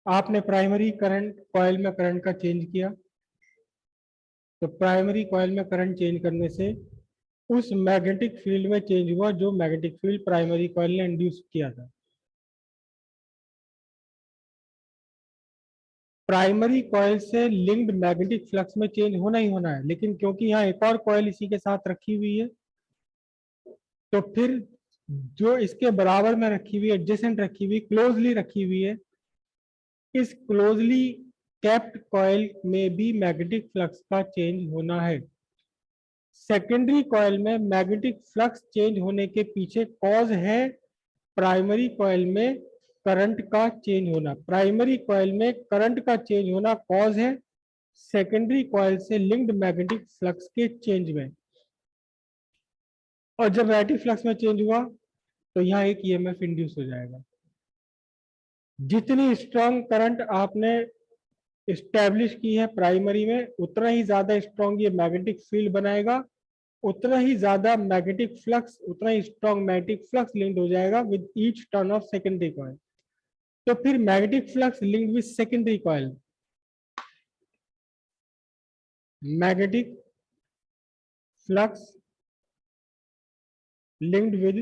आपने primary current coil में current का चेंज किया, तो प्राइमरी कॉइल में करंट चेंज करने से उस मैग्नेटिक फील्ड में चेंज हुआ जो मैग्नेटिक फील्ड प्राइमरी कॉइल ने इंड्यूस किया था। प्राइमरी कॉइल से लिंक्ड मैग्नेटिक फ्लक्स में चेंज होना ही होना है, लेकिन क्योंकि यहाँ एक और कॉइल इसी के साथ रखी हुई है, तो फिर जो इसके बराबर में रखी हुई, एडजेसेंट रखी हुई, क्लोजली रखी हुई है, इस क्लोजली कैप्ड कॉइल में भी मैग्नेटिक फ्लक्स का चेंज होना है। सेकेंडरी कॉइल में मैग्नेटिक फ्लक्स चेंज होने के पीछे कॉज है प्राइमरी कॉइल में करंट का चेंज होना। प्राइमरी कॉइल में करंट का चेंज होना कॉज है सेकेंडरी कॉइल से लिंक्ड मैग्नेटिक फ्लक्स के चेंज में। और जब मैग्नेटिक फ्लक्स में चेंज हुआ तो यहाँ एक ईएमएफ इंड्यूस हो जाएगा। जितनी स्ट्रांग करंट आपने इस्टेब्लिश की है प्राइमरी में, उतना ही ज्यादा स्ट्रांग ये मैग्नेटिक फील्ड बनाएगा, उतना ही ज्यादा मैग्नेटिक फ्लक्स, उतना ही स्ट्रांग मैग्नेटिक फ्लक्स लिंक्ड हो जाएगा with each turn of secondary coil. तो फिर magnetic flux linked with secondary coil, magnetic flux linked with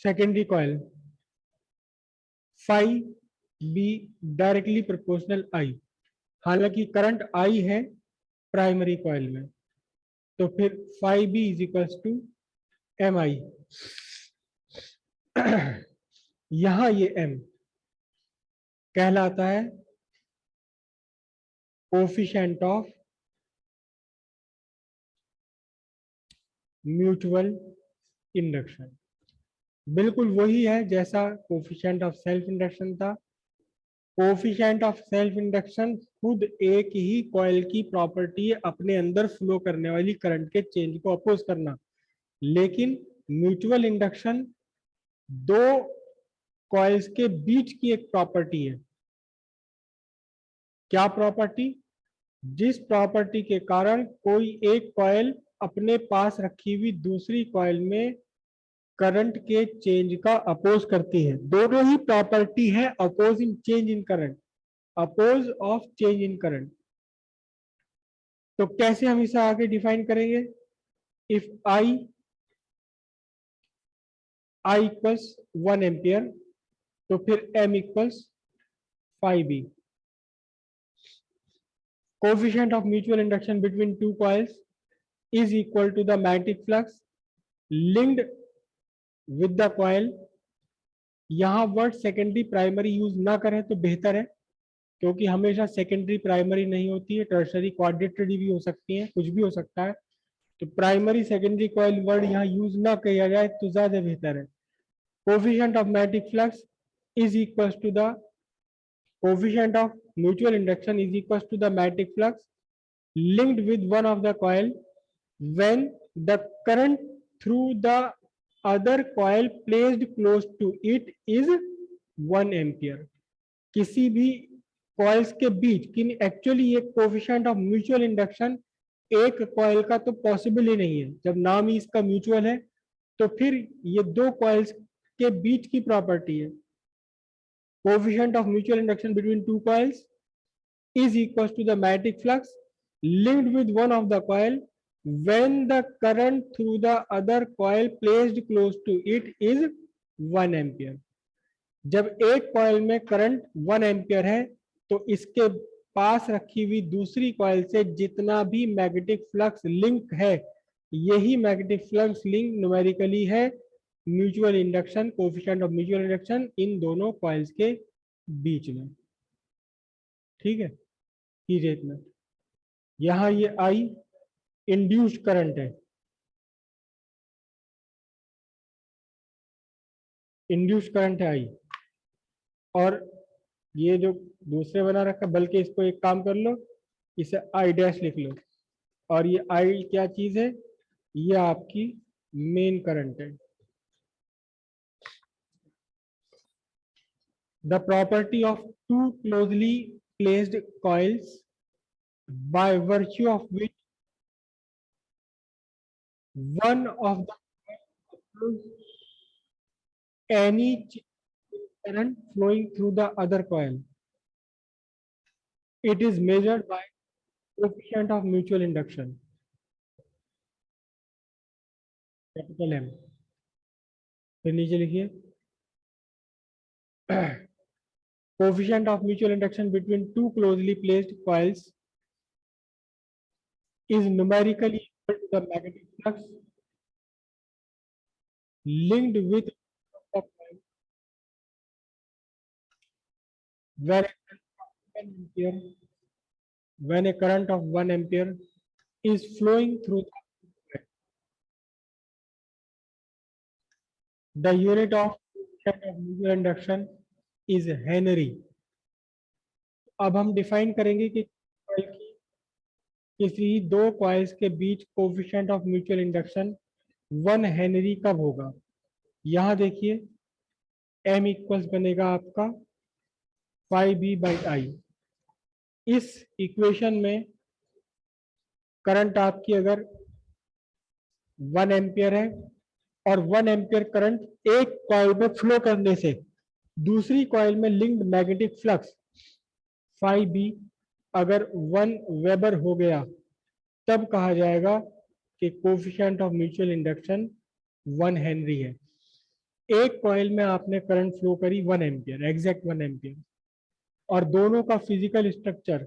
secondary coil phi b directly proportional I। हालांकि करंट I है primary coil में, तो फिर phi b is equals to mi। यहां ये m कहलाता है कोफिशिएंट ऑफ म्यूचुअल इंडक्शन। बिल्कुल वही है जैसा कोफिशिएंट ऑफ सेल्फ इंडक्शन था। कोफिशिएंट ऑफ सेल्फ इंडक्शन खुद एक ही कॉइल की प्रॉपर्टी है, अपने अंदर फ्लो करने वाली करंट के चेंज को अपोज करना। लेकिन म्यूचुअल इंडक्शन दो कॉइल्स के बीच की एक प्रॉपर्टी है। क्या प्रॉपर्टी? जिस प्रॉपर्टी के कारण कोई एक कॉइल अपने पास रखी हुई दूसरी कॉइल में करंट के चेंज का अपोज करती है। दोनों ही प्रॉपर्टी है opposing change in current, oppose of change in current. तो कैसे हम इसे आगे डिफाइन करेंगे? इफ I इक्वल्स 1 एम्पियर, तो फिर M equals phi b। Coefficient of mutual induction between two coils is equal to the magnetic flux linked with the coil. यहां word secondary primary use ना करें तो बेहतर है, क्योंकि हमेशा सेकेंडरी प्राइमरी नहीं होती है, टर्शरी क्वाड्रेटरी भी हो सकती है, कुछ भी हो सकता है। तो प्राइमरी सेकेंडरी कॉइल वर्ड यहाँ यूज ना किया जाए तो ज्यादा बेहतर है। Coefficient of magnetic flux is equal to the coefficient of mutual induction is equal to the magnetic flux linked with one of the coil when the current through the other coil placed close to it is 1 ampere। किसी भी coils के बीच कि actually ये coefficient of mutual induction एक coil का तो possible ही नहीं है। जब नाम ही इसका म्यूचुअल है तो फिर ये दो कॉइल्स के बीच की प्रॉपर्टी है। Coefficient of mutual induction between two coils is equals to the magnetic flux linked with one of the coil when the current through the other coil placed close to it is 1 ampere। जब एक coil में current 1 ampere है तो इसके पास रखी हुई दूसरी coil से जितना भी मैग्नेटिक फ्लक्स लिंक है, यही मैग्नेटिक फ्लक्स लिंक न्यूमेरिकली है mutual induction, coefficient of mutual induction इन दोनों कॉइल्स के बीच में। ठीक है, कीजिए इतना। यहां ये I इंड्यूस्ड करंट है, इंड्यूस्ड करंट है I। और ये जो दूसरे बना रखा, बल्कि इसको एक काम कर लो, इसे I डैश लिख लो। और ये I क्या चीज है? ये आपकी मेन करंट है। The property of two closely placed coils by virtue of which one of the any current flowing through the other coil. It is measured by coefficient of mutual induction, capital M. फिर नीचे लिखिए coefficient of mutual induction between two closely placed coils is numerically equal to the magnetic flux linked with the coil where when a current of 1 ampere is flowing through the unit of mutual induction is Henry. अब हम define करेंगे कि किसी दो coils के बीच coefficient of mutual induction 1 henry कब होगा। यहां देखिए M इक्वल्स बनेगा आपका 5B/I। इस इक्वेशन में करंट आपकी अगर 1 एम्पियर है और 1 एम्पियर करंट एक कॉइल में फ्लो करने से दूसरी कॉइल में लिंक्ड मैग्नेटिक फ्लक्स 5B अगर 1 वेबर हो गया तब कहा जाएगा कि coefficient of mutual induction 1 Henry है। एक कॉइल में आपने करंट फ्लो करी 1 एम्पियर, एग्जैक्ट 1 एम्पियर, और दोनों का फिजिकल स्ट्रक्चर,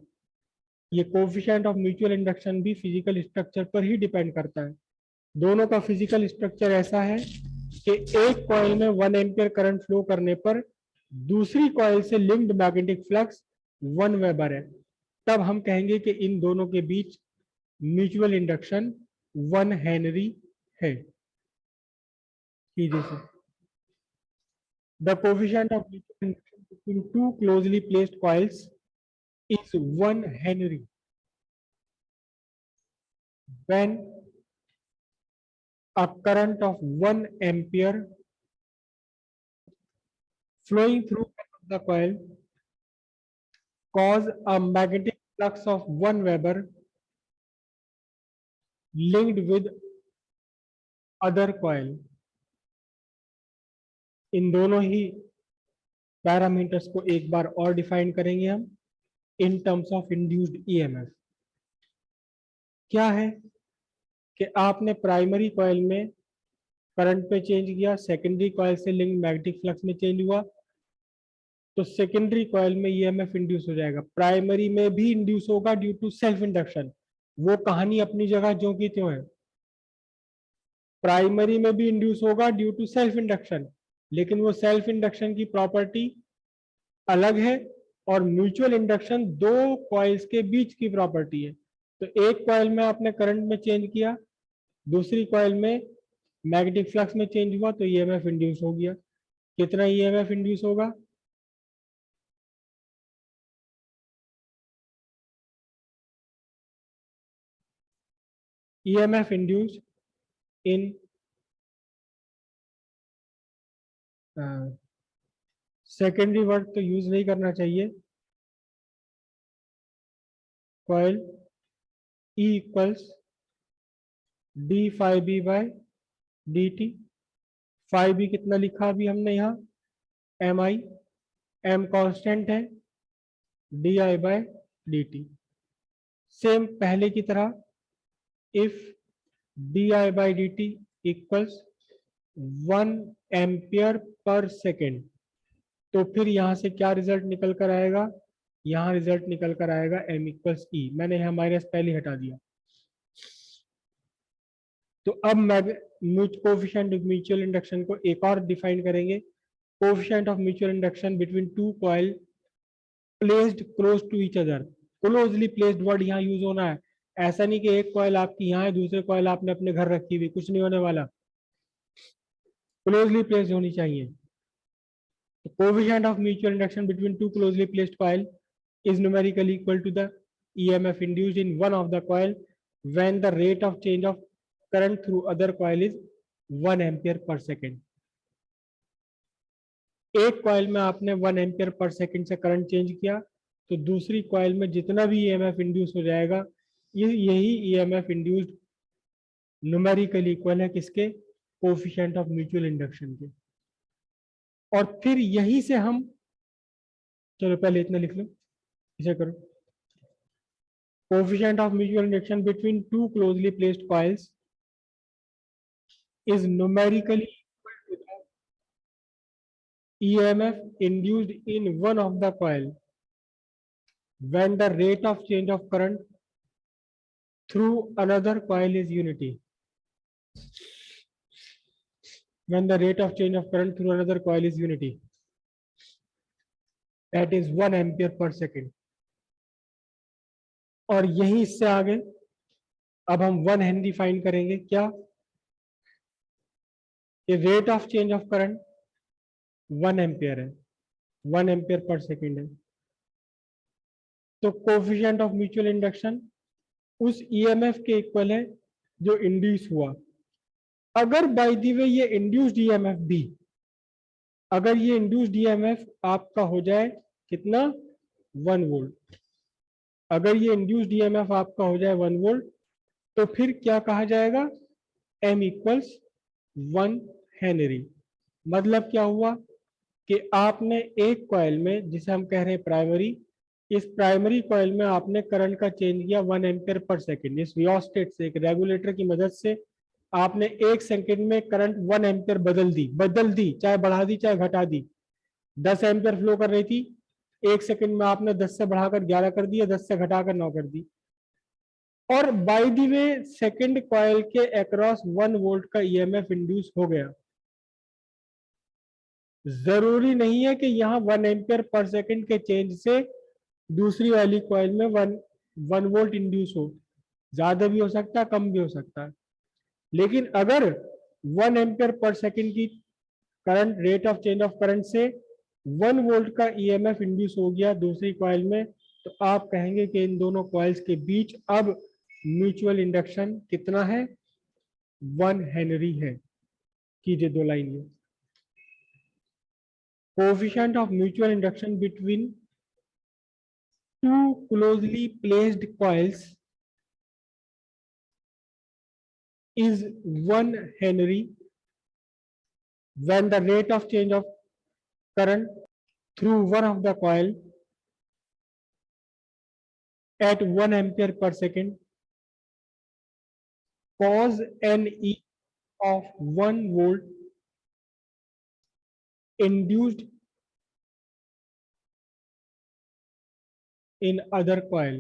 ये कोफिशिएंट ऑफ म्यूचुअल इंडक्शन भी फिजिकल स्ट्रक्चर पर ही डिपेंड करता है। दोनों का फिजिकल स्ट्रक्चर ऐसा है कि एक कॉइल में 1 एम्पियर करंट फ्लो करने पर दूसरी कॉइल से लिंक्ड मैग्नेटिक फ्लक्स 1 वेबर है, तब हम कहेंगे कि इन दोनों के बीच म्यूचुअल इंडक्शन 1 हेनरी है। The coefficient of mutual induction between two closely placed coils is 1 Henry when a current of 1 ampere flowing through the coil cause a magnetic flux of 1 Weber linked with other coil। इन दोनों ही parameters को एक बार और define करेंगे हम in terms of induced EMF. क्या है कि आपने प्राइमरी कॉइल में करंट पे चेंज किया, सेकेंडरी कॉइल से लिंक मैग्नेटिक फ्लक्स में चेंज हुआ, तो सेकेंडरी कॉइल में ईएमएफ इंड्यूस हो जाएगा। प्राइमरी में भी इंड्यूस होगा ड्यू टू सेल्फ इंडक्शन, वो कहानी अपनी जगह जो की त्यों है। प्राइमरी में भी इंड्यूस होगा ड्यू टू सेल्फ इंडक्शन, लेकिन वो सेल्फ इंडक्शन की प्रॉपर्टी अलग है और म्यूचुअल इंडक्शन दो कॉइल्स के बीच की प्रॉपर्टी है। तो एक कॉइल में आपने करंट में चेंज किया, दूसरी कॉइल में मैग्नेटिक फ्लक्स में चेंज हुआ, तो ईएमएफ इंड्यूस हो गया। कितना ईएमएफ इंड्यूस होगा? EMF induce in secondary word तो यूज नहीं करना चाहिए। Coil E equals d∅b/dt। 5b कितना लिखा अभी हमने यहाँ? mi, m कांस्टेंट है, di/dt। सेम पहले की तरह if di/dt equals 1 ampere per second, तो फिर यहां से क्या रिजल्ट निकल कर आएगा? यहां रिजल्ट निकल कर आएगा m इक्वल्स ई। मैंने यहाँ माइनस पहले हटा दिया। तो अब कोफिशिएंट ऑफ म्यूचुअल इंडक्शन को एक और डिफाइन करेंगे। Coefficient of mutual induction between two coil placed close to each other. Closely placed word यहाँ यूज होना है। ऐसा नहीं कि एक कॉइल आपकी यहाँ है, दूसरे कॉइल आपने अपने घर रखी हुई, कुछ नहीं होने वाला। क्लोजली प्लेस्ड होनी चाहिए। The coefficient of mutual induction between two closely placed coil is numerically equal to the EMF induced in one of the coil when the rate of change of current through other coil is 1 ampere per second। एक coil में आपने 1 ampere per second से current change किया, तो दूसरी coil में जितना भी ईएमएफ इंड्यूस हो जाएगा, यही ईएमएफ इंड्यूस्ड न्यूमेरिकली इक्वल है किसके? कोफिशिएंट ऑफ म्यूचुअल इंडक्शन के। और फिर यहीं से हम, चलो पहले इतना लिख लो, इसे करो। Coefficient of mutual induction between to closely placed coils is numerically equal to the EMF induced in one of the coil when the rate of change of current through another coil is unity. When the rate of change of current through another coil is unity, that is 1 ampere per second. और यही इससे आगे अब हम 1 Henry find करेंगे। क्या? ये rate of change of current 1 ampere है, 1 एम्पियर पर सेकेंड है। तो कोएफिशिएंट ऑफ म्यूचुअल इंडक्शन उस ईएमएफ के इक्वल है जो इंड्यूस हुआ। अगर बाय द वे ये इंड्यूस्ड ईएमएफ भी, अगर ये इंड्यूस्ड ईएमएफ आपका हो जाए कितना, 1 वोल्ट, अगर ये इंड्यूस्ड ईएमएफ आपका हो जाए 1 वोल्ट, तो फिर क्या कहा जाएगा, M इक्वल्स 1 हेनरी। मतलब क्या हुआ कि आपने एक कॉइल में, जिसे हम कह रहे हैं प्राइमरी, इस प्राइमरी कॉइल में आपने करंट का चेंज किया 1 एम्पियर पर सेकेंड। इस रियोस्टेट से, एक रेगुलेटर की मदद से आपने 1 सेकेंड में करंट 1 एम्पियर बदल दी, चाहे बढ़ा दी चाहे घटा दी। 10 एम्पियर फ्लो कर रही थी, 1 सेकेंड में आपने 10 से बढ़ाकर 11 कर दिया, 10 से घटाकर 9 कर दी। और by the way second coil के अक्रॉस 1 वोल्ट का ईएमएफ इंड्यूस हो गया। जरूरी नहीं है कि यहाँ 1 एम्पियर पर सेकेंड के चेंज से दूसरी वाली कॉइल में 1 वोल्ट इंड्यूस हो, ज्यादा भी हो सकता है, कम भी हो सकता है। लेकिन अगर 1 एम्पियर पर सेकेंड की current, rate of change of current से 1 वोल्ट का ईएमएफ इंड्यूस हो गया दूसरी कॉइल में, तो आप कहेंगे कि इन दोनों कॉइल्स के बीच अब म्यूचुअल इंडक्शन कितना है, 1 हेनरी है। कीजिए 2 लाइन में। Coefficient of mutual induction between two closely placed coils is 1 Henry when the rate of change of current through one of the coil at 1 ampere per second cause an E of 1 volt induced in other coil.